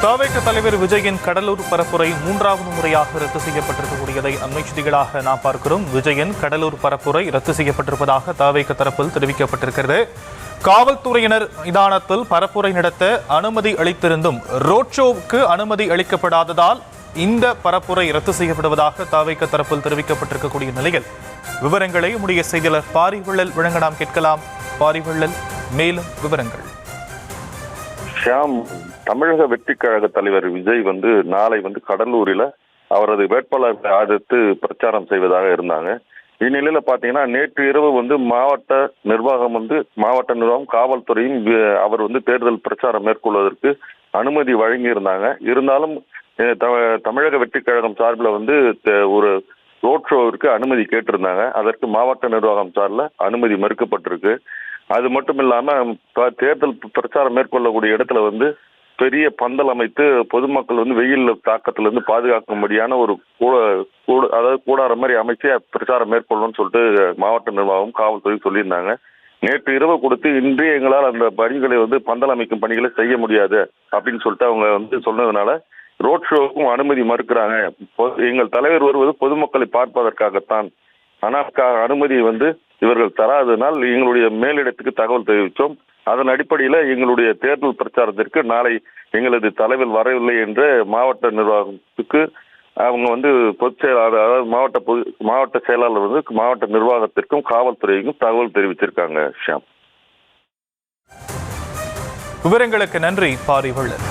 தவிக தலைவர் விஜயின் கடலூர் பரப்புரை மூன்றாவது முறையாக ரத்து செய்யப்பட்டிருக்கக்கூடியதை அண்மை செய்திகளாக நாம் பார்க்கிறோம். விஜயின் கடலூர் பரப்புரை ரத்து செய்யப்பட்டிருப்பதாக தவிக தரப்பில் தெரிவிக்கப்பட்டிருக்கிறது. காவல்துறையினர் மைதானத்தில் பரப்புரை நடத்த அனுமதி அளித்திருந்தும் ரோட் ஷோவுக்கு அனுமதி அளிக்கப்படாததால் இந்த பரப்புரை ரத்து செய்யப்படுவதாக தவிக தரப்பில் தெரிவிக்கப்பட்டிருக்கக்கூடிய நிலையில் விவரங்களை உடைய செய்தியாளர் பாரிவள்ளல் வழங்க நாம் கேட்கலாம். பாரிவள்ளல், மேலும் விவரங்கள். ஷியாம், தமிழக வெற்றி கழக தலைவர் விஜய் நாளை கடலூரில் அவரது வேட்பாளர்களை ஆதரித்து பிரச்சாரம் செய்வதாக இருந்தாங்க. இந்நிலையில பாத்தீங்கன்னா நேற்று இரவு மாவட்ட நிர்வாகம் காவல்துறையும் அவர் தேர்தல் பிரச்சாரம் மேற்கொள்வதற்கு அனுமதி வழங்கி இருந்தாங்க. இருந்தாலும் தமிழக வெற்றி கழகம் சார்பில் ஒரு ரோட் ஷோவிற்கு அனுமதி கேட்டிருந்தாங்க. அதற்கு மாவட்ட நிர்வாகம் சார்பில் அனுமதி மறுக்கப்பட்டிருக்கு. அது மட்டும் இல்லாம தேர்தல் பிரச்சாரம் மேற்கொள்ளக்கூடிய இடத்துல பெரிய பந்தல் அமைத்து பொதுமக்கள் வெயில் தாக்கத்திலிருந்து பாதுகாக்கும்படியான ஒரு அதாவது கூடார மாதிரி அமைச்சு பிரச்சாரம் மேற்கொள்ளணும்னு சொல்லிட்டு மாவட்ட நிர்வாகம் காவல்துறை சொல்லியிருந்தாங்க. நேற்று இரவு கொடுத்து இன்றே எங்களால் அந்த பணிகளை பந்தல் அமைக்கும் பணிகளை செய்ய முடியாது அப்படின்னு சொல்லிட்டு அவங்க சொன்னதுனால ரோட் ஷோவுக்கும் அனுமதி மறுக்கிறாங்க. எங்கள் தலைவர் வருவது பொதுமக்களை பார்ப்பதற்காகத்தான், ஆனால் அனுமதியை இவர்கள் தராதனால் எங்களுடைய மேலிடத்துக்கு தகவல் தெரிவித்தோம். அதன் அடிப்படையில் எங்களுடைய தேர்தல் பிரச்சாரத்திற்கு நாளை எங்களது தலைவர் வரவில்லை என்று மாவட்ட நிர்வாகத்துக்கு அவங்க பொதுச் செயலாளர், அதாவது மாவட்ட செயலாளர் மாவட்ட நிர்வாகத்திற்கும் காவல்துறைக்கும் தகவல் தெரிவிச்சிருக்காங்க. ஷியாம், விவரங்களுக்கு நன்றி பாரிவள்ளல்.